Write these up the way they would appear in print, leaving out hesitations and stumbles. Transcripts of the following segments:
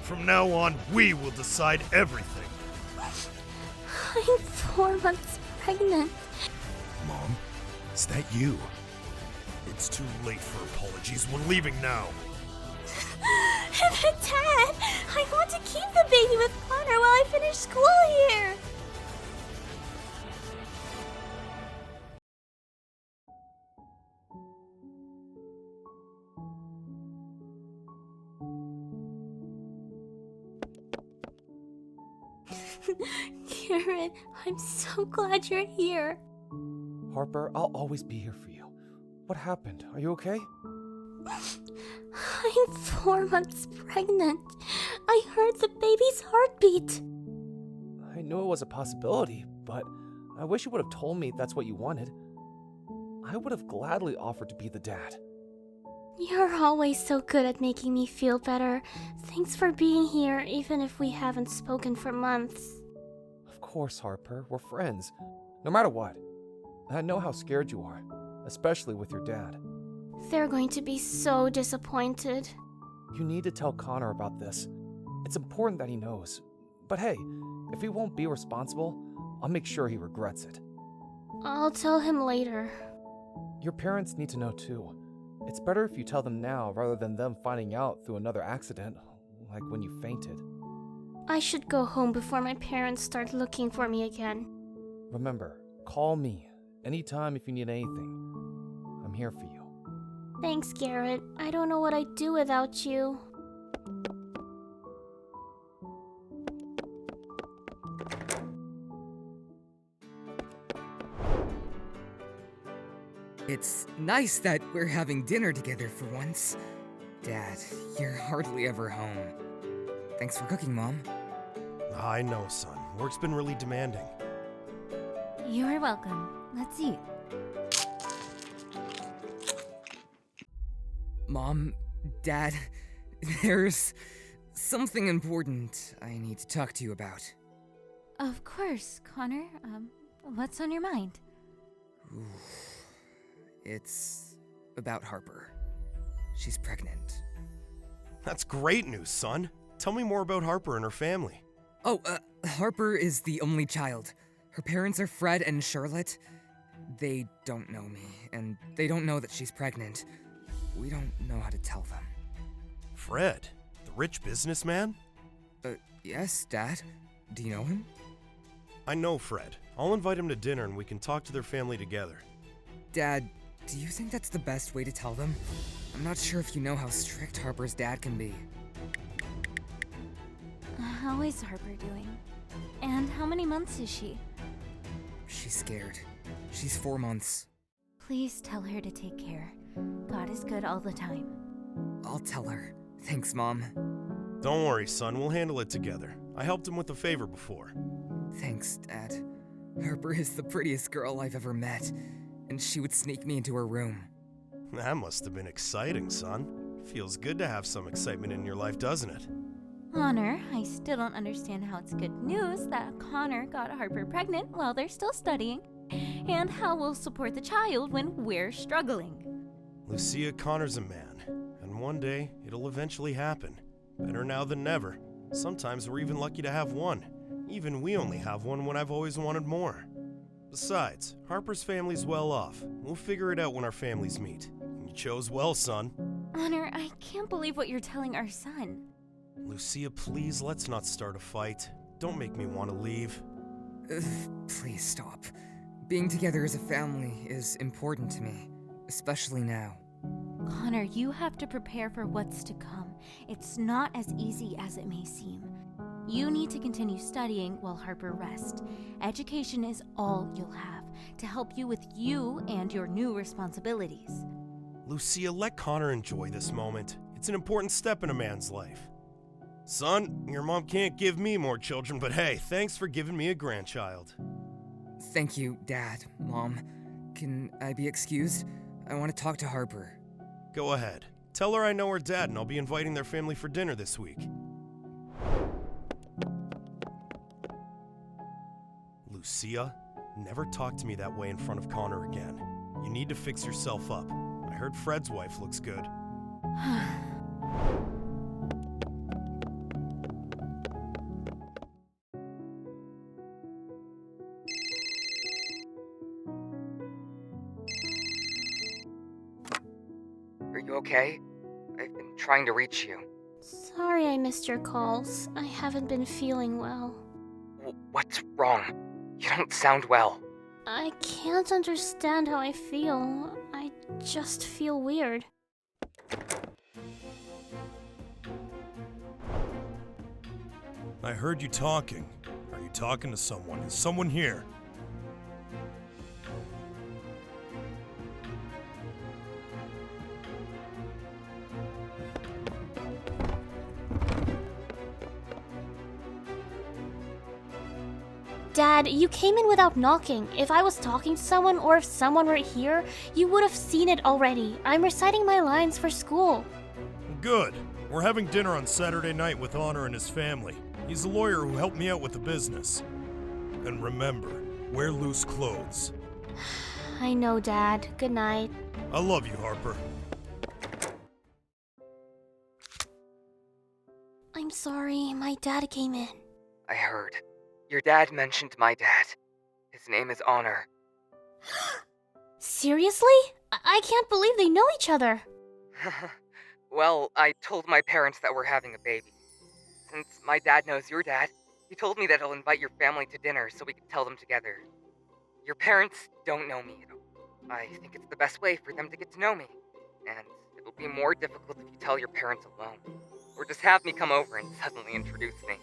From now on, we will decide everything. I'm 4 months pregnant. Mom, is that you? It's too late for apologies. We're leaving now. But Dad, I want to keep the baby with Connor while I finish school here. Garrett, I'm so glad you're here. Harper, I'll always be here for you. What happened? Are you okay? I'm 4 months pregnant. I heard the baby's heartbeat. I knew it was a possibility, but I wish you would have told me that's what you wanted. I would have gladly offered to be the dad. You're always so good at making me feel better. Thanks for being here, even if we haven't spoken for months. Of course, Harper, we're friends. No matter what. I know how scared you are, especially with your dad. They're going to be so disappointed. You need to tell Connor about this. It's important that he knows. But hey, if he won't be responsible, I'll make sure he regrets it. I'll tell him later. Your parents need to know too. It's better if you tell them now rather than them finding out through another accident, like when you fainted. I should go home before my parents start looking for me again. Remember, call me anytime if you need anything. I'm here for you. Thanks, Garrett. I don't know what I'd do without you. It's nice that we're having dinner together for once. Dad, you're hardly ever home. Thanks for cooking, Mom. I know, son. Work's been really demanding. You're welcome. Let's eat. Mom, Dad, there's something important I need to talk to you about. Of course, Connor. What's on your mind? It's about Harper. She's pregnant. That's great news, son. Tell me more about Harper and her family. Harper is the only child. Her parents are Fred and Charlotte. They don't know me, and they don't know that she's pregnant. We don't know how to tell them. Fred, the rich businessman? Yes, Dad. Do you know him? I know Fred. I'll invite him to dinner and we can talk to their family together. Dad, do you think that's the best way to tell them? I'm not sure if you know how strict Harper's dad can be. How is Harper doing? And how many months is she? She's scared. She's 4 months. Please tell her to take care. God is good all the time. I'll tell her. Thanks, Mom. Don't worry, son. We'll handle it together. I helped him with a favor before. Thanks, Dad. Harper is the prettiest girl I've ever met, and she would sneak me into her room. That must have been exciting, son. Feels good to have some excitement in your life, doesn't it? Connor, I still don't understand how it's good news that Connor got Harper pregnant while they're still studying, and how we'll support the child when we're struggling. Lucia, Connor's a man, and one day it'll eventually happen. Better now than never. Sometimes we're even lucky to have one. Even we only have one when I've always wanted more. Besides, Harper's family's well off. We'll figure it out when our families meet. You chose well, son. Connor, I can't believe what you're telling our son. Lucia, please, let's not start a fight. Don't make me want to leave. Please stop. Being together as a family is important to me, especially now. Connor, you have to prepare for what's to come. It's not as easy as it may seem. You need to continue studying while Harper rests. Education is all you'll have to help you with you and your new responsibilities. Lucia, let Connor enjoy this moment. It's an important step in a man's life. Son, your mom can't give me more children, but hey, thanks for giving me a grandchild. Thank you, Dad, Mom. Can I be excused? I want to talk to Harper. Go ahead. Tell her I know her dad and I'll be inviting their family for dinner this week. Lucia, never talk to me that way in front of Connor again. You need to fix yourself up. I heard Fred's wife looks good. okay? I've been trying to reach you. Sorry I missed your calls. I haven't been feeling well. What's wrong? You don't sound well. I can't understand how I feel. I just feel weird. I heard you talking. Are you talking to someone? Is someone here? Dad, you came in without knocking. If I was talking to someone or if someone were here, you would have seen it already. I'm reciting my lines for school. Good. We're having dinner on Saturday night with Honor and his family. He's a lawyer who helped me out with the business. And remember, wear loose clothes. I know, Dad. Good night. I love you, Harper. I'm sorry, my dad came in. I heard. Your dad mentioned my dad. His name is Honor. Seriously? I can't believe they know each other. Well, I told my parents that we're having a baby. Since my dad knows your dad, he told me that he'll invite your family to dinner so we can tell them together. Your parents don't know me. I think it's the best way for them to get to know me. And it'll be more difficult if you tell your parents alone. Or just have me come over and suddenly introduce me.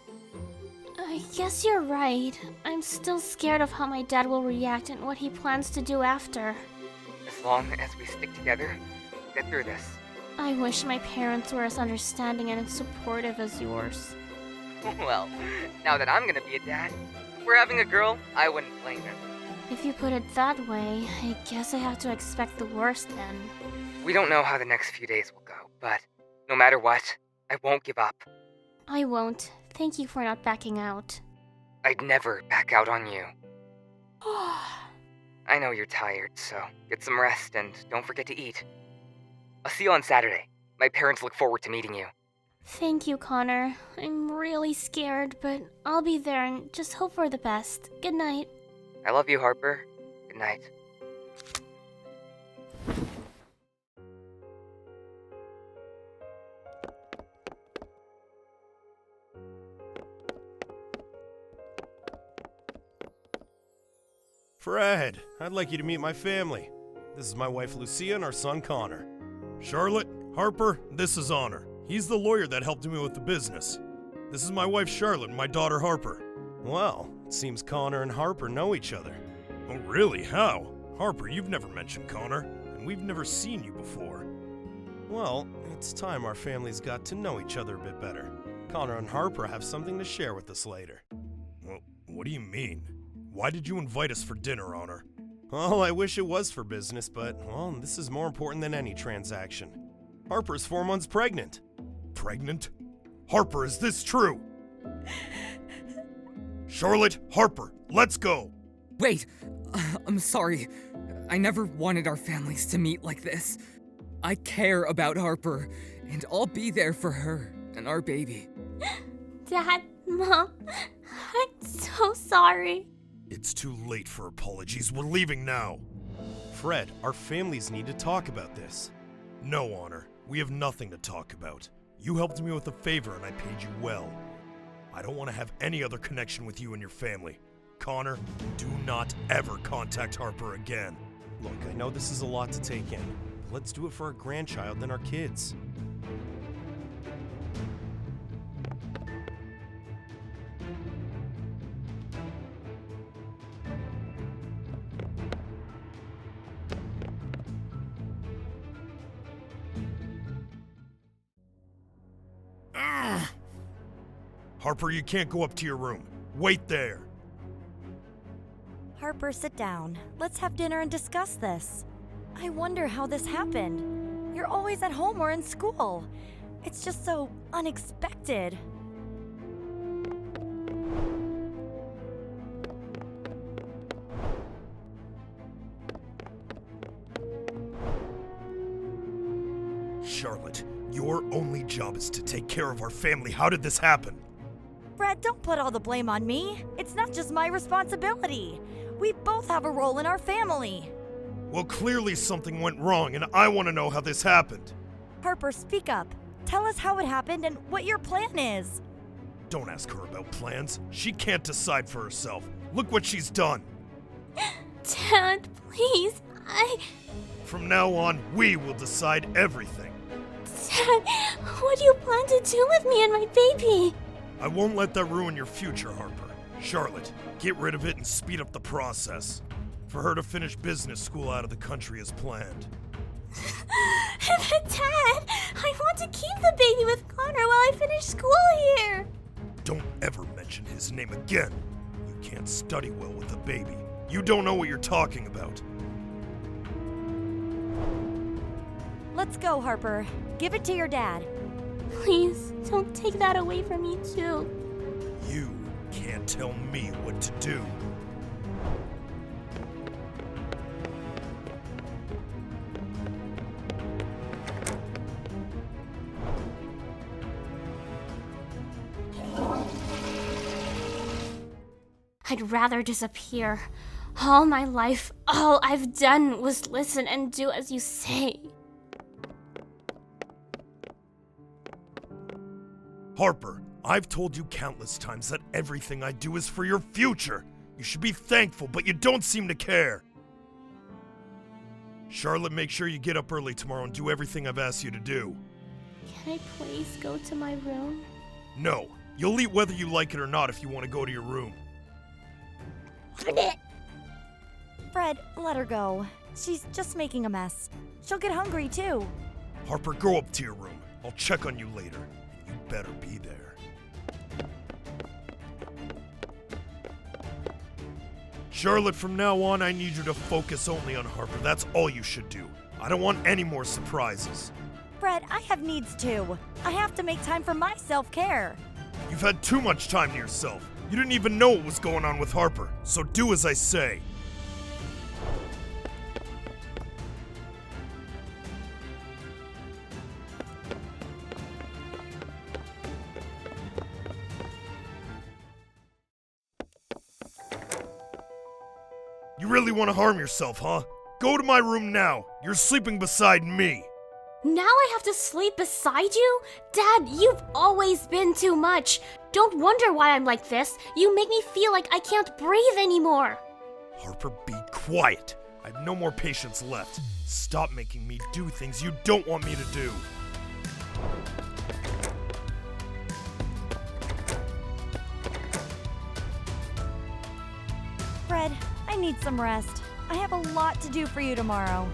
I guess you're right. I'm still scared of how my dad will react and what he plans to do after. As long as we stick together, we'll get through this. I wish my parents were as understanding and as supportive as yours. Well, now that I'm gonna be a dad, if we're having a girl, I wouldn't blame him. If you put it that way, I guess I have to expect the worst then. We don't know how the next few days will go, but no matter what, I won't give up. I won't. Thank you for not backing out. I'd never back out on you. I know you're tired, so get some rest and don't forget to eat. I'll see you on Saturday. My parents look forward to meeting you. Thank you, Connor. I'm really scared, but I'll be there and just hope for the best. Good night. I love you, Harper. Good night. Fred, I'd like you to meet my family. This is my wife Lucia and our son Connor. Charlotte, Harper, this is Honor. He's the lawyer that helped me with the business. This is my wife Charlotte and my daughter Harper. Well, it seems Connor and Harper know each other. Oh really? How? Harper, you've never mentioned Connor, and we've never seen you before. Well, it's time our families got to know each other a bit better. Connor and Harper have something to share with us later. Well, what do you mean? Why did you invite us for dinner, Honor? Well, I wish it was for business, but, well, this is more important than any transaction. Harper's 4 months pregnant. Pregnant? Harper, is this true? Charlotte, Harper, let's go! Wait! I'm sorry. I never wanted our families to meet like this. I care about Harper, and I'll be there for her and our baby. Dad, Mom, I'm so sorry. It's too late for apologies. We're leaving now. Fred, our families need to talk about this. No, Honor. We have nothing to talk about. You helped me with a favor and I paid you well. I don't want to have any other connection with you and your family. Connor, do not ever contact Harper again. Look, I know this is a lot to take in, but let's do it for our grandchild and our kids. Harper, you can't go up to your room. Wait there. Harper, sit down. Let's have dinner and discuss this. I wonder how this happened. You're always at home or in school. It's just so unexpected. Charlotte, your only job is to take care of our family. How did this happen? Brad, don't put all the blame on me. It's not just my responsibility. We both have a role in our family. Well, clearly something went wrong, and I want to know how this happened. Harper, speak up. Tell us how it happened and what your plan is. Don't ask her about plans. She can't decide for herself. Look what she's done. Dad, please, From now on, we will decide everything. Dad, what do you plan to do with me and my baby? I won't let that ruin your future, Harper. Charlotte, get rid of it and speed up the process. For her to finish business school out of the country as planned. But Dad, I want to keep the baby with Connor while I finish school here. Don't ever mention his name again. You can't study well with a baby. You don't know what you're talking about. Let's go, Harper. Give it to your dad. Please, don't take that away from me too. You can't tell me what to do. I'd rather disappear. All my life, all I've done was listen and do as you say. Harper, I've told you countless times that everything I do is for your future. You should be thankful, but you don't seem to care. Charlotte, make sure you get up early tomorrow and do everything I've asked you to do. Can I please go to my room? No, you'll eat whether you like it or not if you want to go to your room. Fred, let her go. She's just making a mess. She'll get hungry too. Harper, go up to your room. I'll check on you later. You better be there. Charlotte, from now on, I need you to focus only on Harper. That's all you should do. I don't want any more surprises. Fred, I have needs too. I have to make time for my self-care. You've had too much time to yourself. You didn't even know what was going on with Harper, so do as I say. You really want to harm yourself, huh? Go to my room now. You're sleeping beside me. Now I have to sleep beside you? Dad, you've always been too much. Don't wonder why I'm like this. You make me feel like I can't breathe anymore. Harper, be quiet. I have no more patience left. Stop making me do things you don't want me to do. Fred, I need some rest. I have a lot to do for you tomorrow.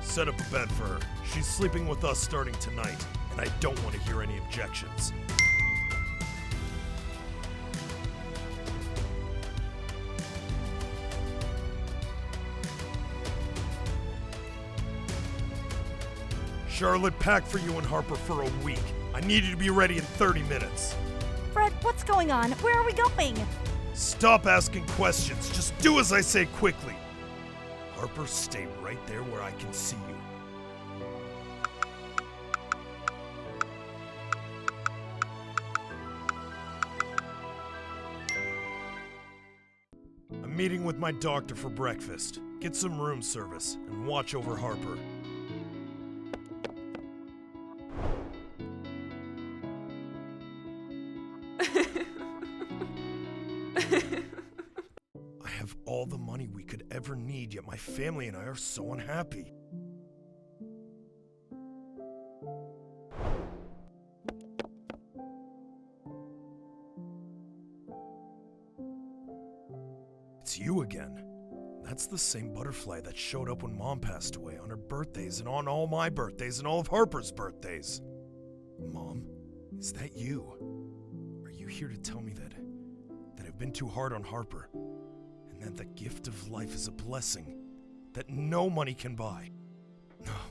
Set up a bed for her. She's sleeping with us starting tonight, and I don't want to hear any objections. Charlotte, pack for you and Harper for a week. I need you to be ready in 30 minutes. Fred, what's going on? Where are we going? Stop asking questions. Just do as I say quickly. Harper, stay right there where I can see you. I'm meeting with my doctor for breakfast. Get some room service and watch over Harper. I have all the money we could ever need, yet my family and I are so unhappy. It's you again. That's the same butterfly that showed up when Mom passed away on her birthdays and on all my birthdays and all of Harper's birthdays. Mom, is that you? Are you here to tell me that I've been too hard on Harper, and that the gift of life is a blessing that no money can buy?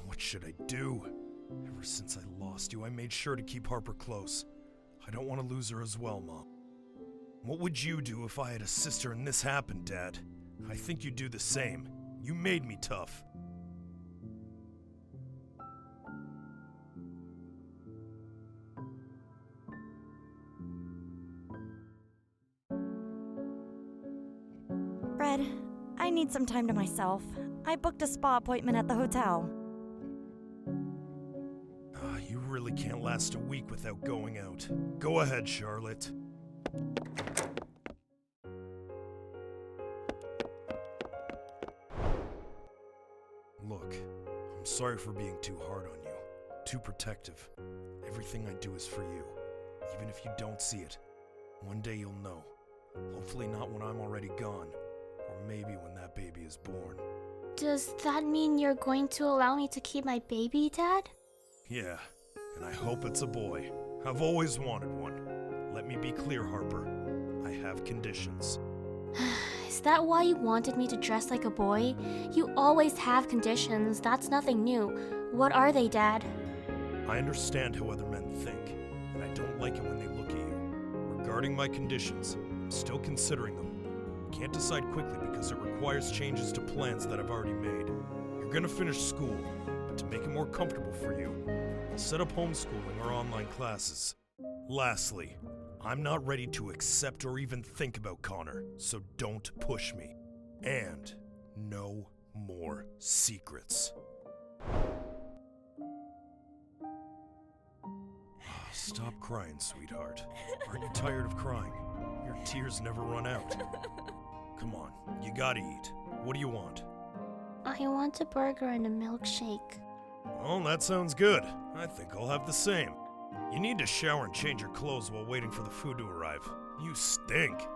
What should I do? Ever since I lost you, I made sure to keep Harper close. I don't want to lose her as well, Mom. What would you do if I had a sister and this happened, Dad? I think you'd do the same. You made me tough. Fred, I need some time to myself. I booked a spa appointment at the hotel. really can't last a week without going out. Go ahead, Charlotte. Look, I'm sorry for being too hard on you, too protective. Everything I do is for you, even if you don't see it. One day you'll know. Hopefully not when I'm already gone, or maybe when that baby is born. Does that mean you're going to allow me to keep my baby, Dad? Yeah, and I hope it's a boy. I've always wanted one. Let me be clear, Harper. I have conditions. Is that why you wanted me to dress like a boy? You always have conditions, that's nothing new. What are they, Dad? I understand how other men think, and I don't like it when they look at you. Regarding my conditions, I'm still considering them. Can't decide quickly because it requires changes to plans that I've already made. You're gonna finish school, but to make it more comfortable for you, I'll set up homeschooling or online classes. Lastly, I'm not ready to accept or even think about Connor, so don't push me. And no more secrets. Stop crying, sweetheart. Aren't you tired of crying? Your tears never run out. Come on, you gotta eat. What do you want? I want a burger and a milkshake. Oh, that sounds good. I think I'll have the same. You need to shower and change your clothes while waiting for the food to arrive. You stink.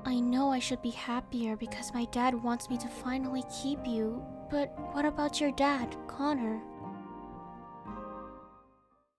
I know I should be happier because my dad wants me to finally keep you, but what about your dad, Connor?